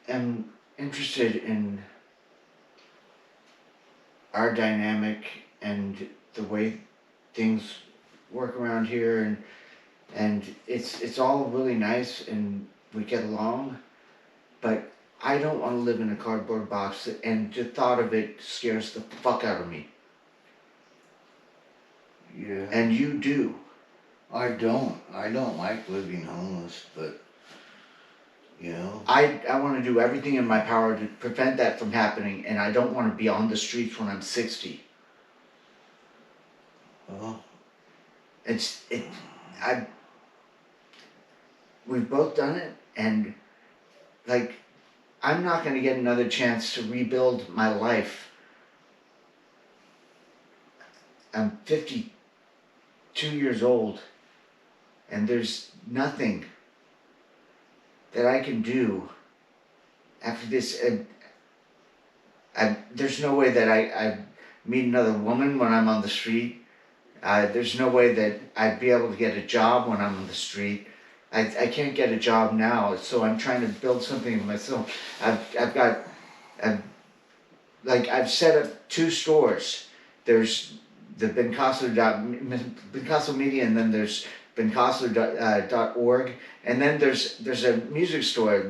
I'm interested in our dynamic and the way things work around here, and it's all really nice and we get along, but I don't want to live in a cardboard box, and the thought of it scares the fuck out of me. Yeah. And you do. I don't like living homeless, but, you know. I want to do everything in my power to prevent that from happening, and I don't want to be on the streets when I'm 60. Well, I we've both done it, and like, I'm not going to get another chance to rebuild my life. I'm 52 years old, and there's nothing that I can do after this. There's no way that I meet another woman when I'm on the street. There's no way that I'd be able to get a job when I'm on the street. I can't get a job now, so I'm trying to build something for myself. I've set up 2 stores. There's the Bencaso Media, and then there's Bencaso.org, and then there's a music store,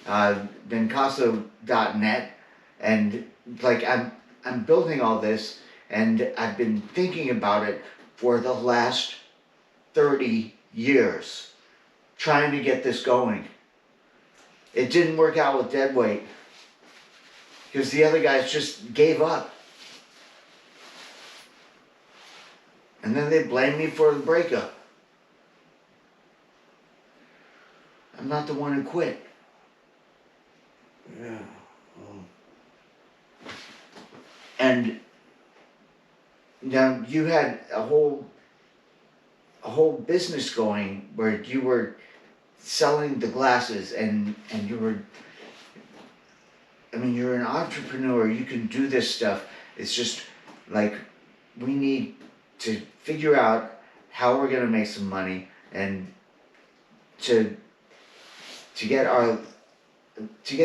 Bencaso.net, and like I'm building all this, and I've been thinking about it for the last 30 years, trying to get this going. It didn't work out with Deadweight, because the other guys just gave up. And then they blamed me for the breakup. I'm not the one who quit. yeah. And now you had a whole business going where you were selling the glasses, and you were, I mean, you're an entrepreneur, you can do this stuff. It's just like, we need to figure out how we're gonna make some money, and to get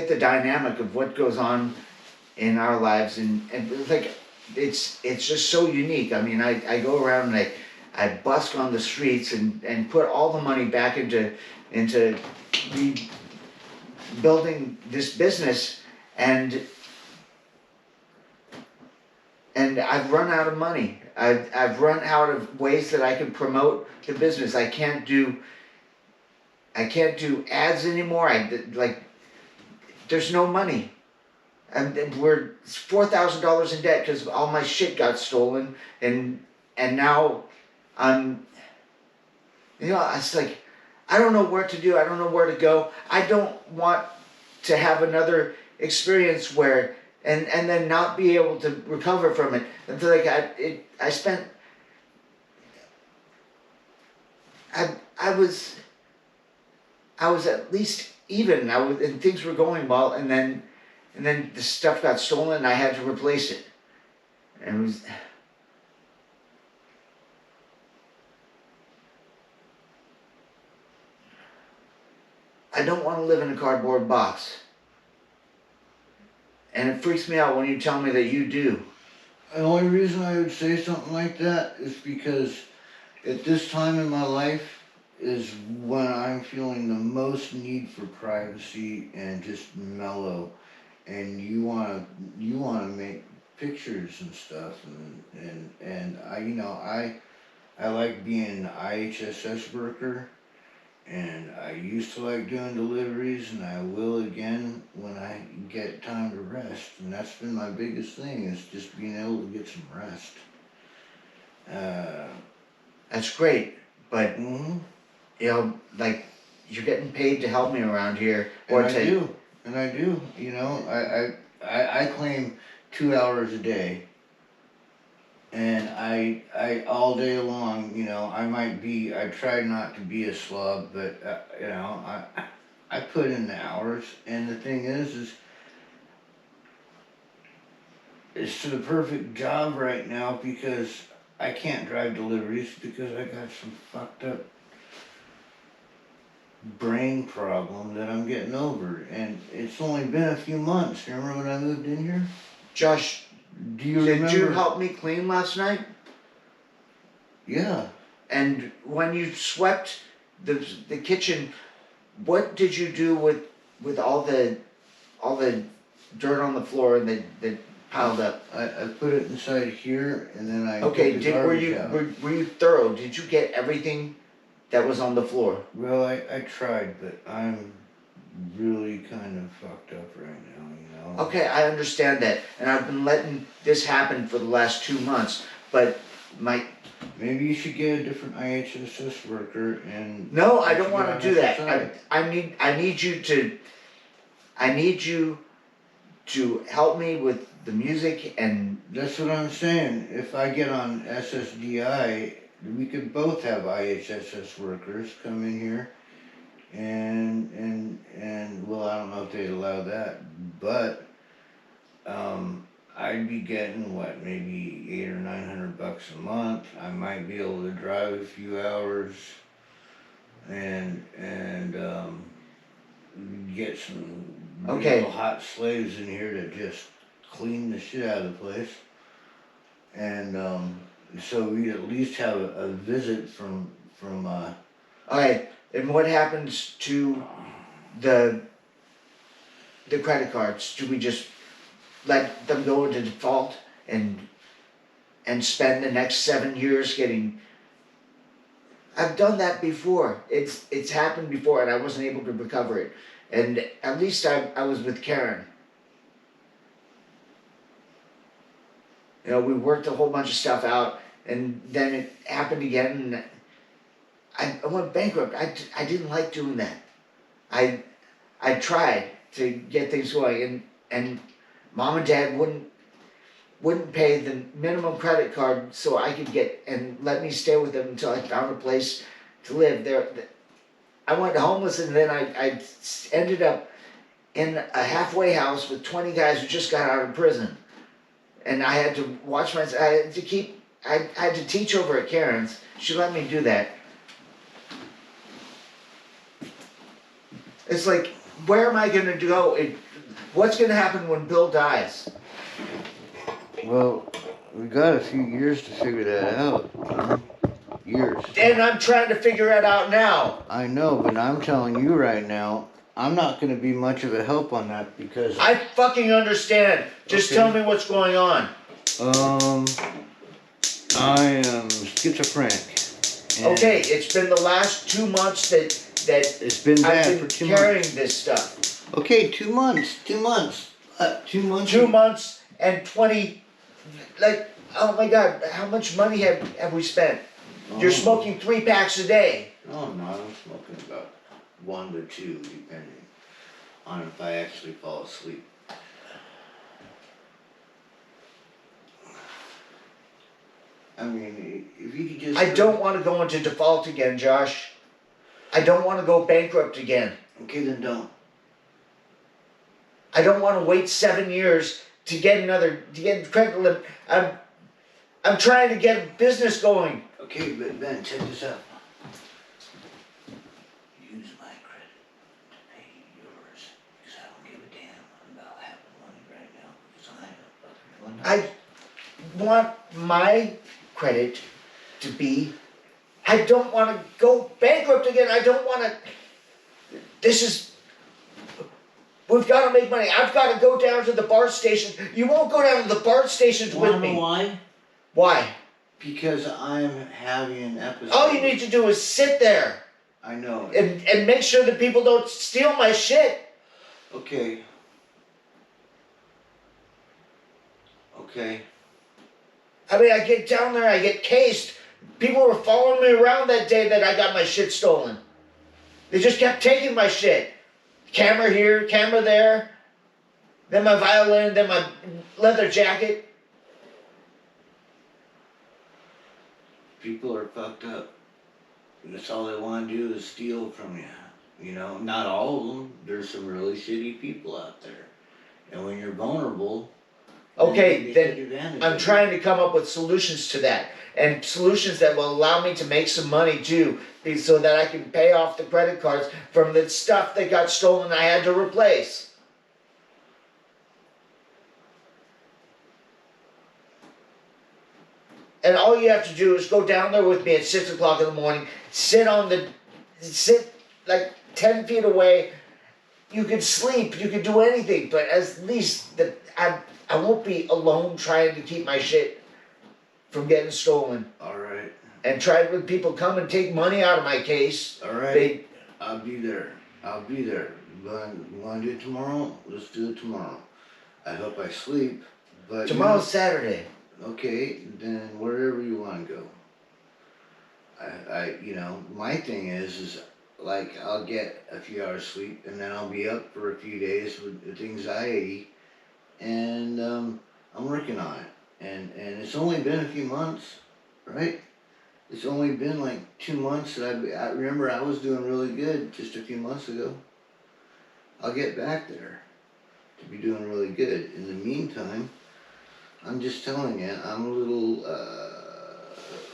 the dynamic of what goes on in our lives, and like, it's just so unique. I mean, I go around and I busk on the streets and put all the money back into rebuilding this business, and I've run out of money. I've run out of ways that I can promote the business. I can't do ads anymore. There's no money. And we're $4,000 in debt because all my shit got stolen, and now I'm, it's like, I don't know where to do. I don't know where to go. I don't want to have another experience where and then not be able to recover from it. And like I was at least even. And things were going well, and then the stuff got stolen, and I had to replace it. And it was. I don't want to live in a cardboard box. And it freaks me out when you tell me that you do. The only reason I would say something like that is because at this time in my life is when I'm feeling the most need for privacy and just mellow. And you wanna make pictures and stuff, and I like being an IHSS worker, and I used to like doing deliveries, and I will again when I get time to rest. And that's been my biggest thing, is just being able to get some rest. That's great, but Mm-hmm. like, you're getting paid to help me around here, And I do. I claim 2 hours a day. And I all day long, I try not to be a slob, but, I put in the hours. And the thing is it's the perfect job right now, because I can't drive deliveries because I got some fucked up brain problem that I'm getting over, and it's only been a few months. Remember when I moved in here? Josh, Do you did remember? you help me clean last night? Yeah. And when you swept the kitchen, what did you do with all the dirt on the floor and that piled up? I put it inside here, and then I Okay, took the garbage out. were you thorough? Did you get everything that was on the floor? Well, I tried, but I'm really kind of fucked up right now, you know. Okay, I understand that, and I've been letting this happen for the last 2 months, but my Maybe you should get a different IHSS worker and. no, I you don't should want get to on do that. SSI. I need you to help me with the music and That's what I'm saying. If I get on SSDI, we could both have IHSS workers come in here, and well, I don't know if they'd allow that, but I'd be getting what, maybe $800 or $900 a month. I might be able to drive a few hours, and get some Okay. real hot slaves in here to just clean the shit out of the place. And so we'd at least have a visit from okay. And what happens to the credit cards? Do we just let them go into default and spend the next 7 years getting? I've done that before. It's happened before, and I wasn't able to recover it. And at least I was with Karen. You know, we worked a whole bunch of stuff out, and then it happened again, and I went bankrupt. I didn't like doing that. I tried to get things going, and mom and dad wouldn't pay the minimum credit card so I could get and let me stay with them until I found a place to live there. I went homeless, and then I ended up in a halfway house with 20 guys who just got out of prison, and I had to watch myself. I had to teach over at Karen's. She let me do that. It's like, where am I gonna go? What's gonna happen when Bill dies? well, we got a few years to figure that out. You know? Years. And I'm trying to figure it out now. I know, but I'm telling you right now, I'm not going to be much of a help on that because I fucking understand. Just Okay. tell me what's going on. I am schizophrenic. And Okay, it's been the last 2 months that it's been I've bad been for 2 carrying months. this stuff. Okay, 2 months. 2 months. 2 months. 2 months and 20, like, oh my God, how much money have we spent? You're smoking 3 packs a day. Oh no, I'm smoking about 1 to 2, depending on if I actually fall asleep. I mean, if you could just. I don't want to go into default again, Josh. I don't want to go bankrupt again. Okay, then don't. I don't want to wait 7 years to get credit limit. I'm trying to get a business going. Okay, but Ben, check this out. Use my credit to pay yours, because I don't give a damn about having money right now, because I am fucking I want my credit to be. I don't want to go bankrupt again. I don't want to. We've got to make money. I've got to go down to the BART station. You won't go down to the BART stations with Wanna me. know why? Why? Because I'm having an episode. All you need to do is sit there I know. and make sure that people don't steal my shit. Okay. Okay. I mean, I get down there, I get cased. People were following me around that day that I got my shit stolen. They just kept taking my shit. Camera here, camera there. Then my violin, then my leather jacket. People are fucked up. And that's all they want to do is steal from you. You know, not all of them. There's some really shitty people out there. And when you're vulnerable, Okay, they then take advantage I'm of trying to come up with solutions to that. and solutions that will allow me to make some money too, so that I can pay off the credit cards from the stuff that got stolen I had to replace. And all you have to do is go down there with me at 6 o'clock in the morning, sit like 10 feet away. You can sleep, you can do anything, but at least I won't be alone trying to keep my shit from getting stolen. Alright. And try when people come and take money out of my case. Alright. I'll be there. You wanna do it tomorrow? Let's do it tomorrow. I hope I sleep, but Tomorrow's Saturday. Okay, then wherever you wanna go. My thing is like I'll get a few hours sleep and then I'll be up for a few days with anxiety, and I'm working on it, and it's only been a few months, right? It's only been like 2 months that I remember I was doing really good just a few months ago. I'll get back there to be doing really good. In the meantime, I'm just telling you, I'm a little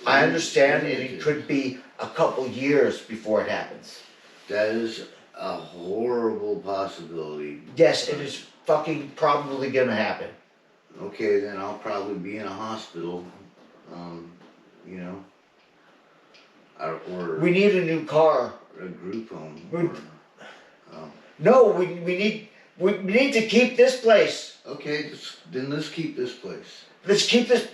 I understand, and limited. it could be a couple years before it happens. That is a horrible possibility. Yes, it is fucking probably gonna happen. Okay, then I'll probably be in a hospital, you know, or We need a new car. a group home. No, we need to keep this place. Okay, then let's keep this place. Let's keep this,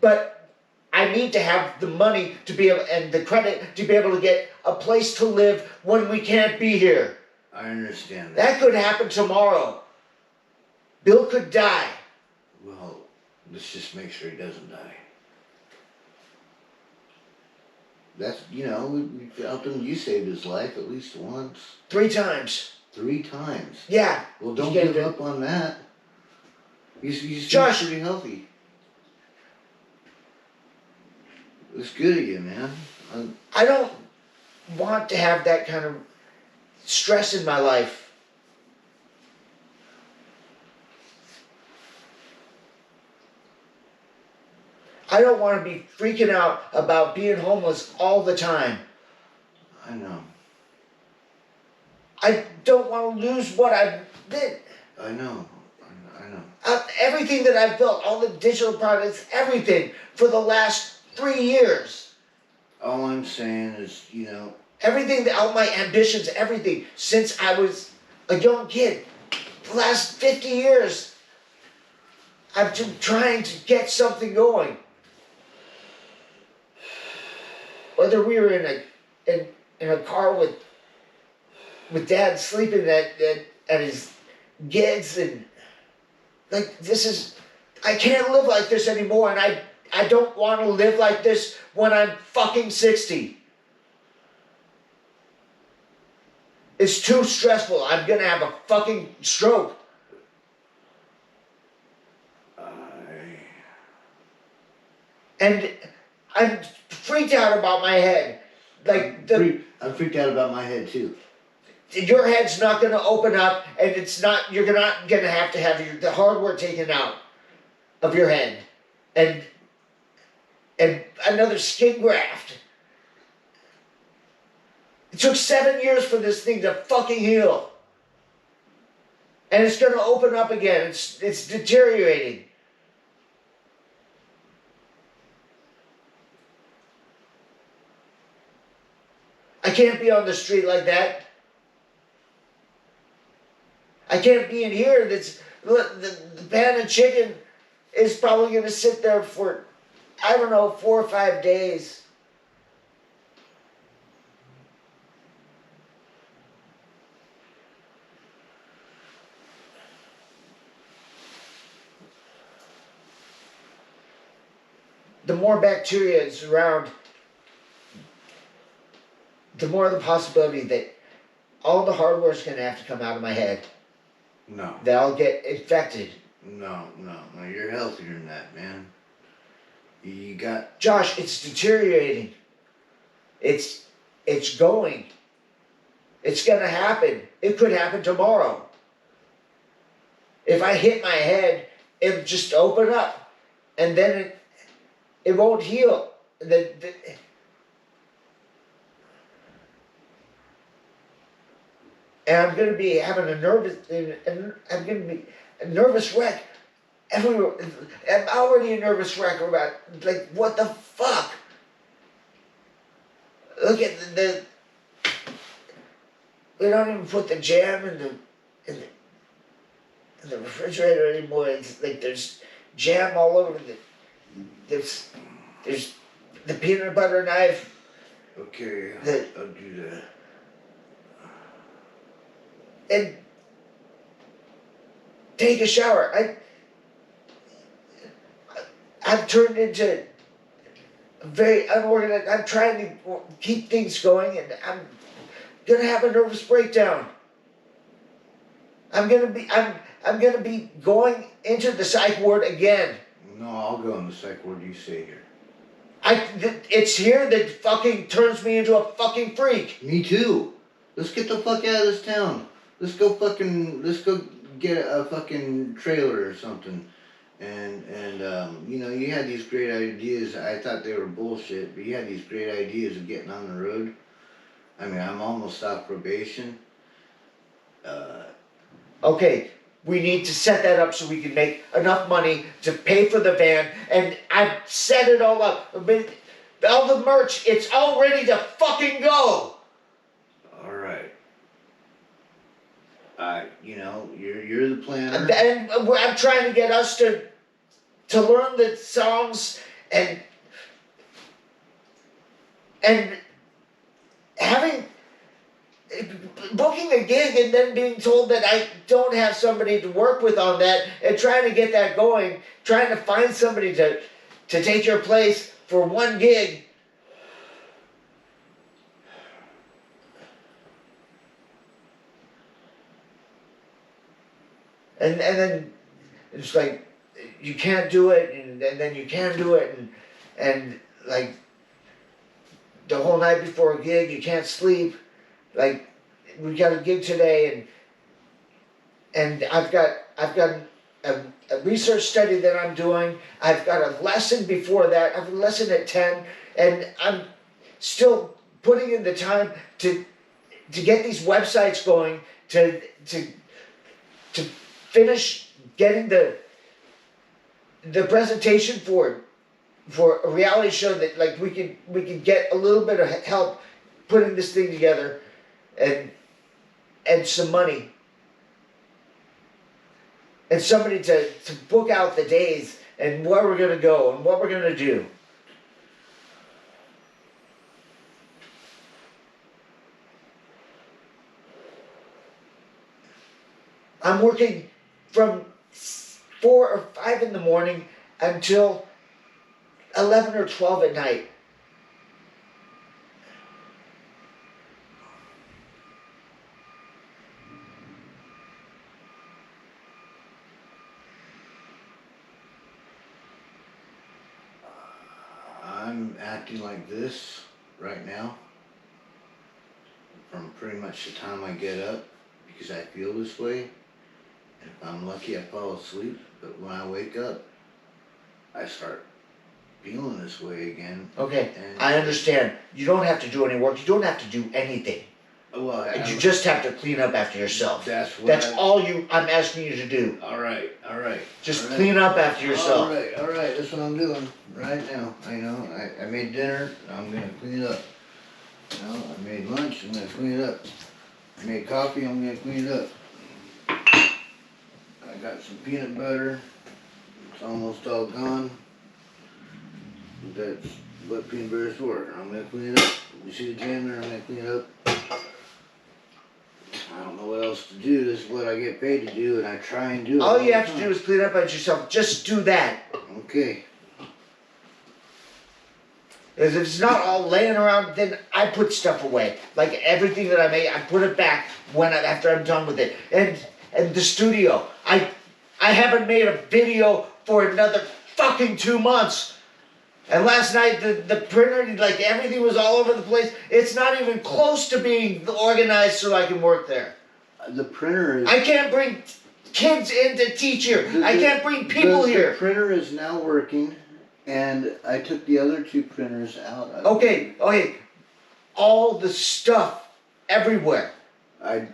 but I need to have the money to be able, and the credit to be able to get a place to live when we can't be here. I understand that. That could happen tomorrow. Bill could die. Well, let's just make sure he doesn't die. That's, we helped him. You saved his life at least once. 3 times. 3 times. Yeah. Well, don't You give up on that. He's Josh. pretty healthy. It's good of you, man. I don't want to have that kind of stress in my life. I don't want to be freaking out about being homeless all the time. I know. I don't want to lose what I did. I know. Everything that I've built, all the digital products, everything for the last 3 years. All I'm saying is, Everything, all my ambitions, everything, since I was a young kid. The last 50 years, I've been trying to get something going. Whether we were in a car with Dad sleeping at his gigs, and like I can't live like this anymore, and I don't want to live like this when I'm fucking 60. It's too stressful. I'm gonna have a fucking stroke. And I'm freaked out about my head. Like I'm freaked out about my head too. Your head's not gonna open up, and you're not gonna have to have the hardware taken out of your head. And another skin graft. It took 7 years for this thing to fucking heal. And it's gonna open up again. It's deteriorating. I can't be on the street like that. I can't be in here. The pan of chicken is probably gonna sit there for, I don't know, 4 or 5 days. The more bacteria is around, the more the possibility that all the hardware is going to have to come out of my head. No. That I'll get infected. No, you're healthier than that, man. You got... Josh, it's deteriorating. It's going. It's going to happen. It could happen tomorrow. If I hit my head, it'll just open up. And then it won't heal. and I'm gonna be having I'm gonna be a nervous wreck everywhere. I'm already a nervous wreck about, like, what the fuck? Look at we don't even put the jam in the, in the refrigerator anymore. It's like there's jam all over there's the peanut butter knife. Okay, I'll do that. And take a shower. I've turned into very unorganized. I'm trying to keep things going, and I'm gonna have a nervous breakdown. I'm gonna be going into the psych ward again. No, I'll go in the psych ward. You stay here. It's here that fucking turns me into a fucking freak. Me too. Let's get the fuck out of this town. Let's go get a fucking trailer or something. And you know, you had these great ideas. I thought they were bullshit, but you had these great ideas of getting on the road. I mean, I'm almost off probation. Okay, we need to set that up so we can make enough money to pay for the van, and I've set it all up. I mean, all the merch, it's all ready to fucking go. All right. You know, you're the planner. And I'm trying to get us to learn the songs and having booking a gig and then being told that I don't have somebody to work with on that, and trying to get that going, trying to find somebody to take your place for one gig. And then it's like, you can't do it, and then you can do it, and like the whole night before a gig you can't sleep. Like, we got a gig today, and I've got a research study that I'm doing. I've got a lesson before that. I have a lesson at 10, and I'm still putting in the time to get these websites going, to finish getting the presentation for a reality show that, like, we could get a little bit of help putting this thing together, and some money, and somebody to book out the days and where we're gonna go and what we're gonna do. I'm working from 4 or 5 in the morning until 11 or 12 at night. I'm acting like this right now from pretty much the time I get up, because I feel this way. And if I'm lucky, I fall asleep. But when I wake up, I start feeling this way again. Okay, I understand. You don't have to do any work. You don't have to do anything. Well, You just have to clean up after yourself. That's all I'm asking you to do. All right. Just clean up after yourself. All right. That's what I'm doing right now. I know. I made dinner. I'm gonna clean it up. You know, I made lunch. I'm gonna clean it up. I made coffee. I'm gonna clean it up. I got some peanut butter. It's almost all gone. That's what peanut butter is for. I'm gonna clean it up. You see the jam there? I'm gonna clean it up. I don't know what else to do. This is what I get paid to do, and I try and do it. All you have to do is clean up after yourself. Just do that. Okay. If it's not all laying around, then I put stuff away. Like everything that I make, I put it back after I'm done with it. And the studio, I haven't made a video for another fucking 2 months. And last night the printer, like, everything was all over the place. It's not even close to being organized so I can work there. The printer is... I can't bring kids in to teach here. I can't bring people here. The printer is now working, And I took the other two printers out. Okay. All the stuff everywhere. I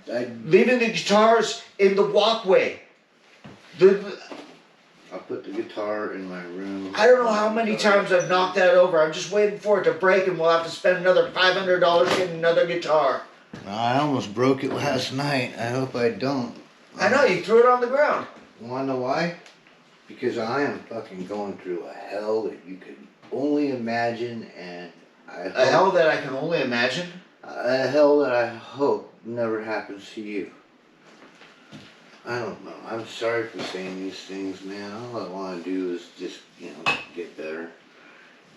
Leaving the guitars in the walkway. I'll put the guitar in my room. I don't know how many times I've knocked that over. I'm just waiting for it to break and we'll have to spend another $500 getting another guitar. I almost broke it last night. I hope I don't. I know, you threw it on the ground. Wanna know why? Because I am fucking going through a hell that you could only imagine, and A hell that I can only imagine. a hell that I hope never happens to you. I don't know. I'm sorry for saying these things, man. All I want to do is just, get better.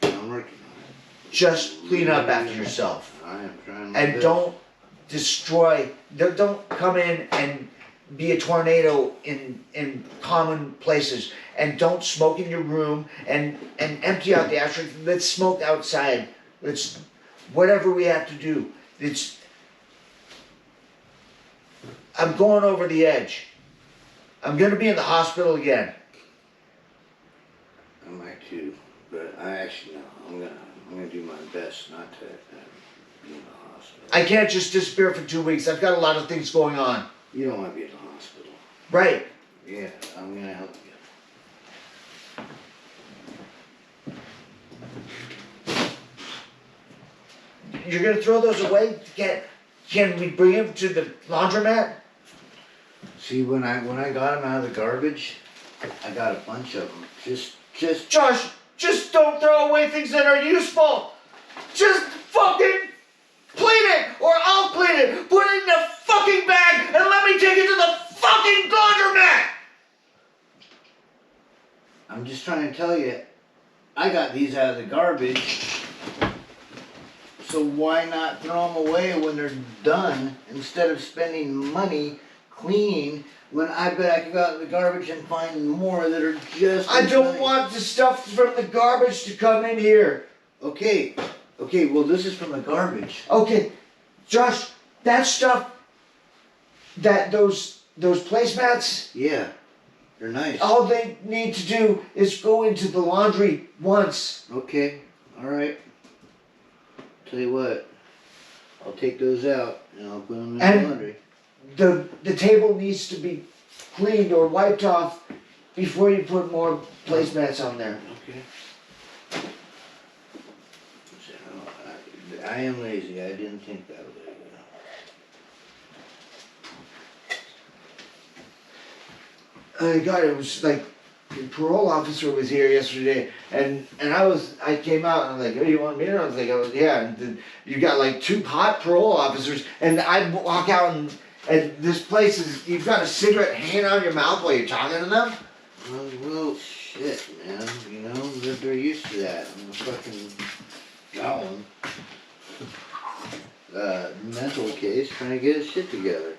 I'm working on it. Just clean up after yourself. I am trying my And best. don't destroy, don't come in and be a tornado in common places. And don't smoke in your room and empty out the ashtray. Let's smoke outside. Let's, whatever we have to do. I'm going over the edge. I'm gonna be in the hospital again. I might too, but I actually no. I'm gonna do my best not to be in the hospital. I can't just disappear for 2 weeks. I've got a lot of things going on. You don't want to be in the hospital. Right. Yeah, I'm gonna help you. You're gonna throw those away? Can we bring them to the laundromat? See, when I got them out of the garbage, I got a bunch of them. Just Josh, just don't throw away things that are useful. Just fucking clean it, or I'll clean it. Put it in a fucking bag and let me take it to the fucking laundromat. I'm just trying to tell you, I got these out of the garbage. So why not throw them away when they're done instead of spending money cleaning when I bet I could go out in the garbage and find more that are just I as don't nice. want the stuff from the garbage to come in here. Okay, well this is from the garbage. Okay, Josh, that stuff, those placemats, Yeah, they're nice. all they need to do is go into the laundry once. Okay, alright. Tell you what, I'll take those out and I'll put them in And- the laundry. The table needs to be cleaned or wiped off before you put more placemats on there. Okay. So, I am lazy. I didn't think that way. God, it was like the parole officer was here yesterday, and I came out and I'm like, "Oh, you want me?" And I was like, "Yeah." And then you got like 2 hot parole officers, and I walk out and this place is, you've got a cigarette hanging out of your mouth while you're talking to them. Well, shit, man. They're used to that. I'm a fucking goblin. Mental case, trying to get his shit together.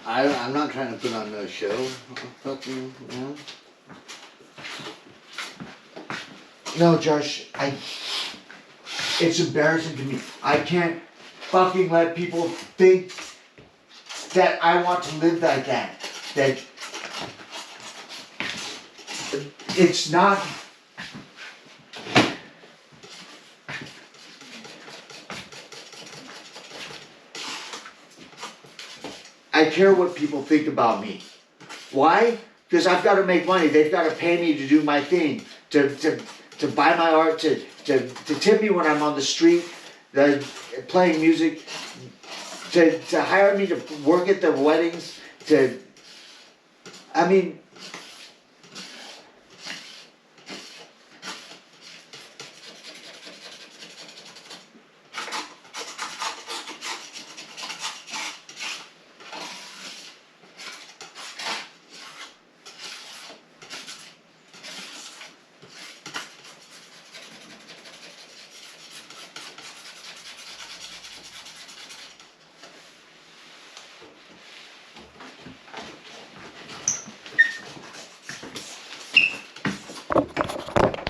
I'm not trying to put on no show. Fucking, No, Josh, it's embarrassing to me. I can't fucking let people think that I want to live like that. That it's not. I care what people think about me. Why? Because I've got to make money. They've got to pay me to do my thing, to buy my art, to tip me when I'm on the street, playing music, to hire me to work at their weddings, I mean,